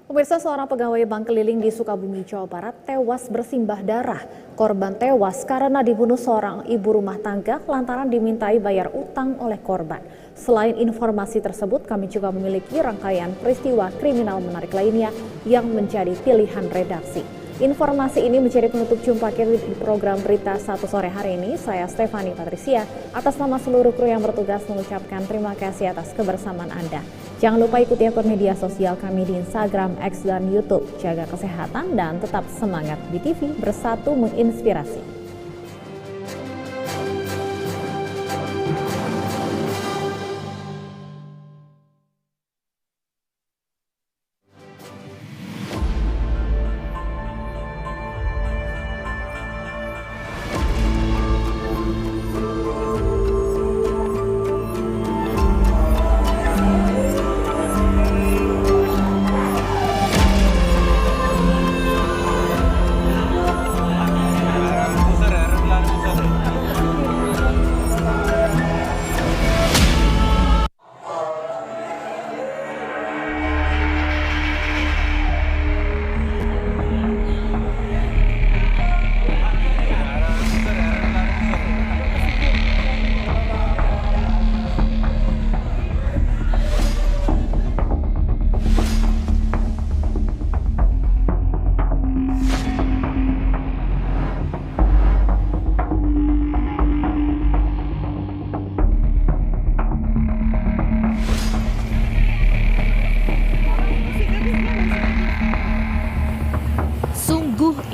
Pemirsa, seorang pegawai bank keliling di Sukabumi, Jawa Barat tewas bersimbah darah. Korban tewas karena dibunuh seorang ibu rumah tangga lantaran dimintai bayar utang oleh korban. Selain informasi tersebut, kami juga memiliki rangkaian peristiwa kriminal menarik lainnya yang menjadi pilihan redaksi. Informasi ini menjadi penutup jumpa kita di program Berita 1 sore hari ini. Saya Stefani Patricia, atas nama seluruh kru yang bertugas mengucapkan terima kasih atas kebersamaan Anda. Jangan lupa ikuti akun media sosial kami di Instagram, X, dan YouTube. Jaga kesehatan dan tetap semangat di TV, bersatu menginspirasi.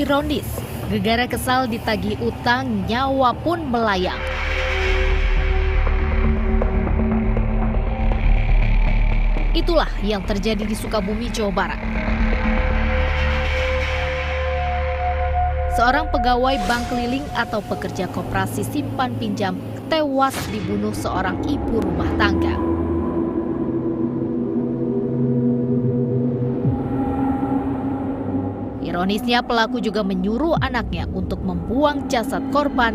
Ironis, gegara kesal ditagih utang, nyawa pun melayang. Itulah yang terjadi di Sukabumi, Jawa Barat. Seorang pegawai bank keliling atau pekerja koperasi simpan pinjam tewas dibunuh seorang ibu rumah tangga. Ironisnya, pelaku juga menyuruh anaknya untuk membuang jasad korban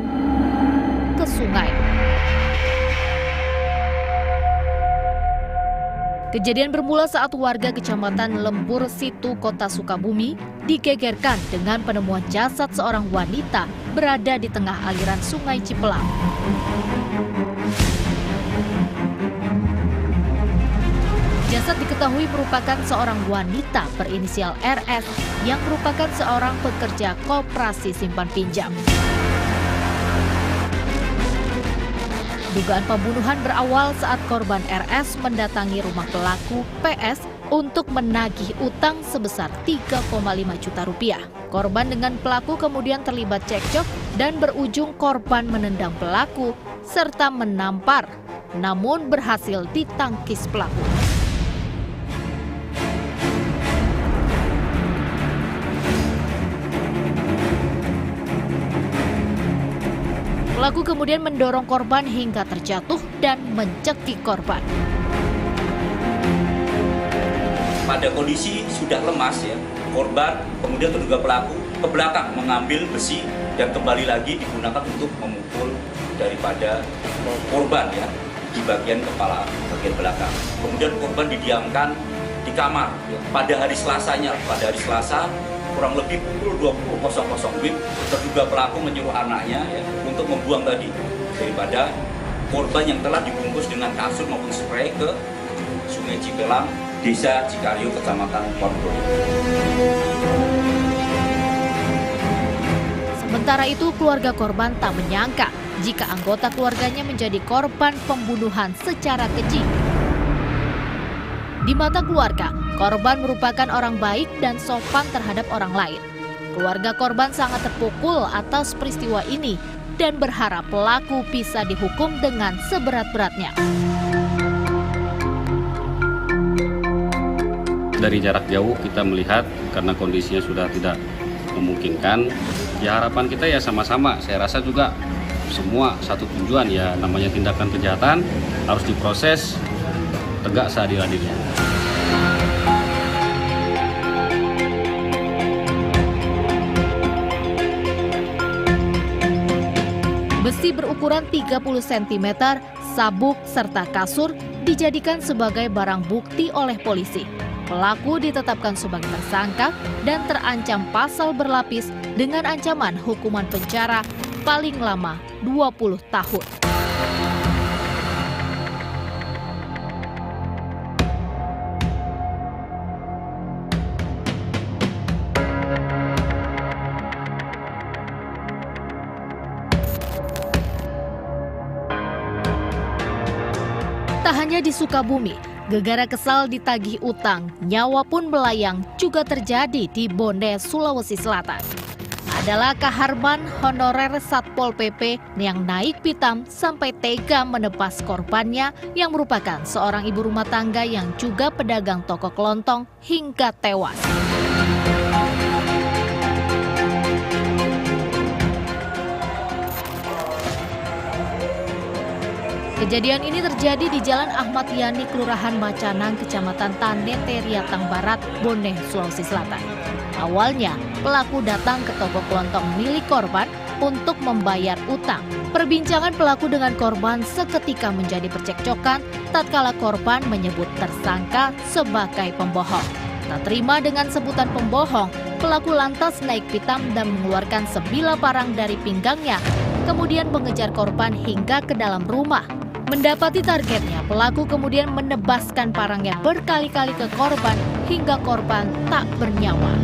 ke sungai. Kejadian bermula saat warga Kecamatan Lembur Situ, Kota Sukabumi digegerkan dengan penemuan jasad seorang wanita berada di tengah aliran Sungai Cipelang. Jasad diketahui merupakan seorang wanita berinisial RS yang merupakan seorang pekerja koperasi simpan pinjam. Dugaan pembunuhan berawal saat korban RS mendatangi rumah pelaku PS untuk menagih utang sebesar 3,5 juta rupiah. Korban dengan pelaku kemudian terlibat cekcok dan berujung korban menendang pelaku serta menampar, namun berhasil ditangkis pelaku. Pelaku kemudian mendorong korban hingga terjatuh dan mencekik korban. Pada kondisi sudah lemas ya, korban kemudian terduga pelaku ke belakang mengambil besi dan kembali lagi digunakan untuk memukul daripada korban ya di bagian kepala bagian belakang. Kemudian korban didiamkan di kamar ya. Pada hari Selasa kurang lebih pukul 20.00 WIB, terduga pelaku menyuruh anaknya ya, untuk membuang tadi daripada korban yang telah dibungkus dengan kasur maupun spray ke Sungai Cipelang, Desa Cikaryo, Kecamatan Ponorogo. Sementara itu, keluarga korban tak menyangka jika anggota keluarganya menjadi korban pembunuhan secara keji. Di mata keluarga, korban merupakan orang baik dan sopan terhadap orang lain. Keluarga korban sangat terpukul atas peristiwa ini dan berharap pelaku bisa dihukum dengan seberat-beratnya. Dari jarak jauh kita melihat karena kondisinya sudah tidak memungkinkan, ya harapan kita ya sama-sama, saya rasa juga semua satu tujuan ya, namanya tindakan kejahatan harus diproses tegak seadil-adilnya. Besi berukuran 30 cm, sabuk, serta kasur dijadikan sebagai barang bukti oleh polisi. Pelaku ditetapkan sebagai tersangka dan terancam pasal berlapis dengan ancaman hukuman penjara paling lama 20 tahun. Tak hanya di Sukabumi, gegara kesal ditagih utang, nyawa pun melayang juga terjadi di Bone, Sulawesi Selatan. Adalah Kaharman honorer Satpol PP yang naik pitam sampai tega menebas korbannya yang merupakan seorang ibu rumah tangga yang juga pedagang toko kelontong hingga tewas. Kejadian ini terjadi di Jalan Ahmad Yani, Kelurahan Macanang, Kecamatan Tanete, Riatang Barat, Bone, Sulawesi Selatan. Awalnya, pelaku datang ke toko kelontong milik korban untuk membayar utang. Perbincangan pelaku dengan korban seketika menjadi percekcokan tatkala korban menyebut tersangka sebagai pembohong. Tak terima dengan sebutan pembohong, pelaku lantas naik pitam dan mengeluarkan sebilah parang dari pinggangnya, kemudian mengejar korban hingga ke dalam rumah. Mendapati targetnya, pelaku kemudian menebaskan parangnya berkali-kali ke korban hingga korban tak bernyawa.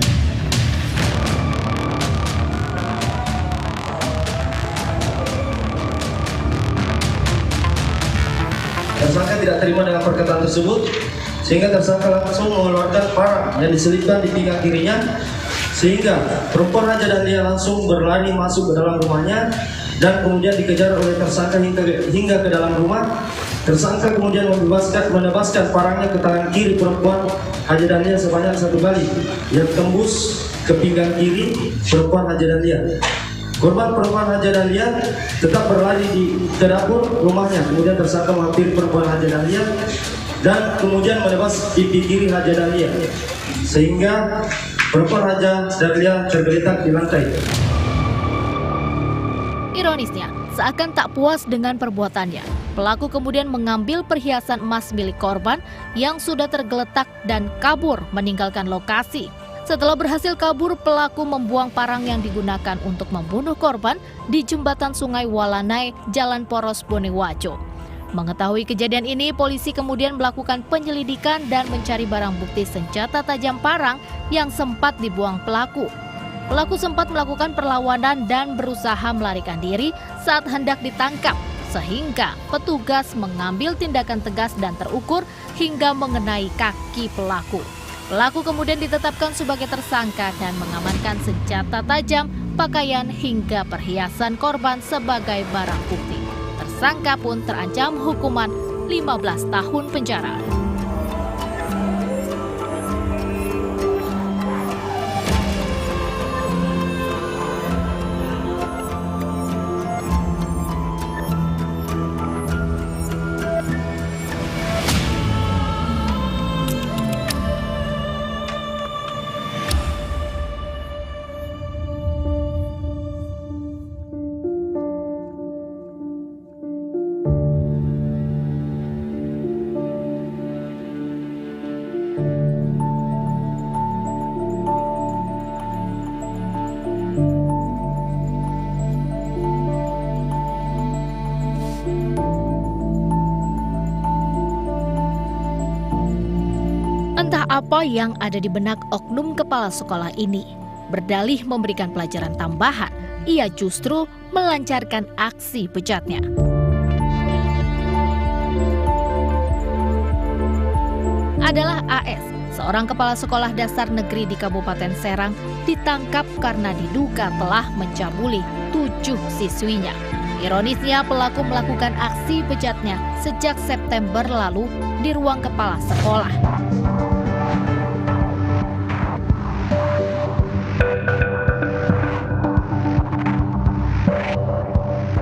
Tersangka tidak terima dengan perkataan tersebut, sehingga tersangka langsung mengeluarkan parang yang diselipkan di pinggang kirinya, sehingga perempuan Raja dan dia langsung berlari masuk ke dalam rumahnya dan kemudian dikejar oleh tersangka hingga ke dalam rumah. Tersangka kemudian menebaskan parangnya ke tangan kiri perempuan Raja dan dia sebanyak 1 kali yang tembus ke pinggang kiri perempuan Raja dan dia. Korban perempuan Raja Dahlia tetap berlari ke dapur rumahnya. Kemudian tersangka menghampiri perempuan Raja Dahlia dan kemudian menebas pipi kiri Raja Dahlia, sehingga perempuan Raja Dahlia tergeletak di lantai. Ironisnya, seakan tak puas dengan perbuatannya, pelaku kemudian mengambil perhiasan emas milik korban yang sudah tergeletak dan kabur meninggalkan lokasi. Setelah berhasil kabur, pelaku membuang parang yang digunakan untuk membunuh korban di jembatan Sungai Walanai, Jalan Poros Bonewajo. Mengetahui kejadian ini, polisi kemudian melakukan penyelidikan dan mencari barang bukti senjata tajam parang yang sempat dibuang pelaku. Pelaku sempat melakukan perlawanan dan berusaha melarikan diri saat hendak ditangkap, sehingga petugas mengambil tindakan tegas dan terukur hingga mengenai kaki pelaku. Pelaku kemudian ditetapkan sebagai tersangka dan mengamankan senjata tajam, pakaian hingga perhiasan korban sebagai barang bukti. Tersangka pun terancam hukuman 15 tahun penjara. Entah apa yang ada di benak oknum kepala sekolah ini. Berdalih memberikan pelajaran tambahan, ia justru melancarkan aksi bejatnya. Adalah AS, seorang kepala sekolah dasar negeri di Kabupaten Serang, ditangkap karena diduga telah mencabuli 7 siswinya. Ironisnya, pelaku melakukan aksi bejatnya sejak September lalu di ruang kepala sekolah.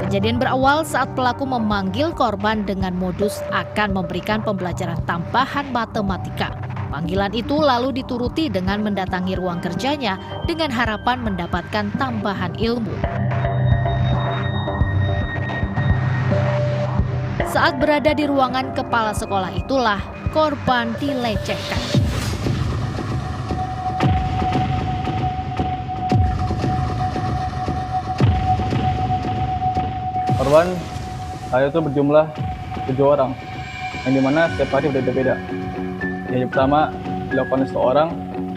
Kejadian berawal saat pelaku memanggil korban dengan modus akan memberikan pembelajaran tambahan matematika. Panggilan itu lalu dituruti dengan mendatangi ruang kerjanya dengan harapan mendapatkan tambahan ilmu. Saat berada di ruangan kepala sekolah itulah korban dilecehkan. korban itu berjumlah 7 orang, yang dimana setiap hari berbeda-beda. Yang pertama dilakukan 1 orang,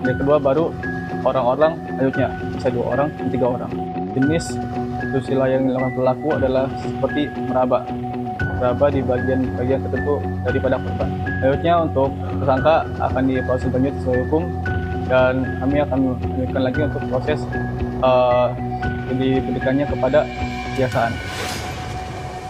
yang kedua baru orang-orang selanjutnya bisa 2 orang, 3 orang. Jenis susila yang dilakukan pelaku adalah seperti meraba di bagian tertentu daripada korban. Selanjutnya untuk tersangka akan diproses lanjut sesuai hukum, dan kami akan melanjutkan lagi untuk proses diberikannya kepada kejaksaan.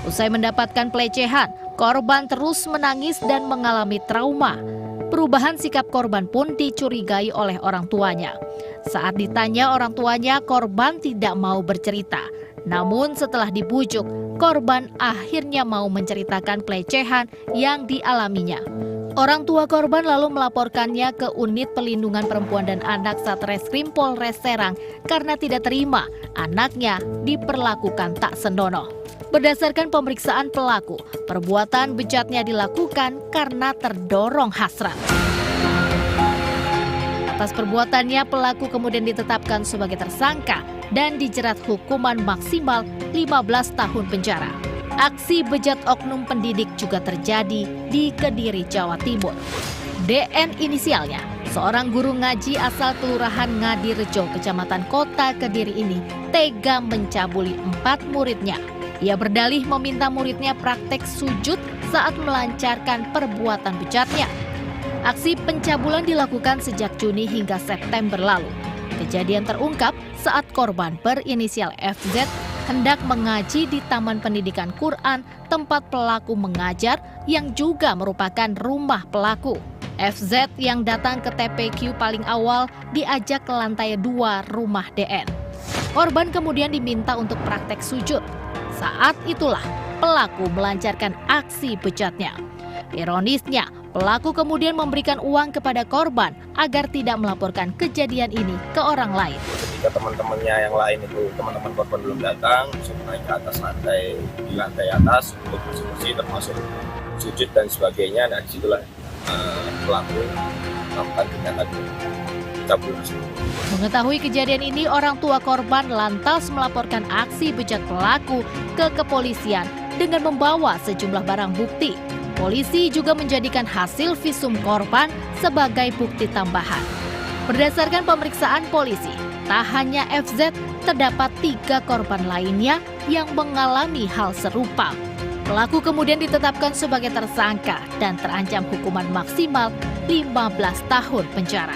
Usai mendapatkan pelecehan, korban terus menangis dan mengalami trauma. Perubahan sikap korban pun dicurigai oleh orang tuanya. Saat ditanya orang tuanya, korban tidak mau bercerita. Namun setelah dibujuk, korban akhirnya mau menceritakan pelecehan yang dialaminya. Orang tua korban lalu melaporkannya ke Unit Pelindungan Perempuan dan Anak Satreskrim Polres Serang karena tidak terima anaknya diperlakukan tak senonoh. Berdasarkan pemeriksaan pelaku, perbuatan bejatnya dilakukan karena terdorong hasrat. Atas perbuatannya, pelaku kemudian ditetapkan sebagai tersangka dan dijerat hukuman maksimal 15 tahun penjara. Aksi bejat oknum pendidik juga terjadi di Kediri, Jawa Timur. DN inisialnya, seorang guru ngaji asal Kelurahan Ngadirejo, Kecamatan Kota Kediri ini tega mencabuli 4 muridnya. Ia berdalih meminta muridnya praktek sujud saat melancarkan perbuatan bejatnya. Aksi pencabulan dilakukan sejak Juni hingga September lalu. Kejadian terungkap saat korban berinisial FZ hendak mengaji di Taman Pendidikan Quran tempat pelaku mengajar yang juga merupakan rumah pelaku. FZ yang datang ke TPQ paling awal diajak ke lantai 2 rumah DN. Korban kemudian diminta untuk praktek sujud. Saat itulah pelaku melancarkan aksi bejatnya. Ironisnya, pelaku kemudian memberikan uang kepada korban agar tidak melaporkan kejadian ini ke orang lain. Ketika teman-temannya yang lain itu, teman-teman korban belum datang, langsung naik ke atas di lantai atas untuk bersih-bersih termasuk sujud dan sebagainya. Dan disitulah pelaku melakukan tindakan cabul. Mengetahui kejadian ini, orang tua korban lantas melaporkan aksi bejat pelaku ke kepolisian dengan membawa sejumlah barang bukti. Polisi juga menjadikan hasil visum korban sebagai bukti tambahan. Berdasarkan pemeriksaan polisi, tak hanya FZ, terdapat 3 korban lainnya yang mengalami hal serupa. Pelaku kemudian ditetapkan sebagai tersangka dan terancam hukuman maksimal 15 tahun penjara.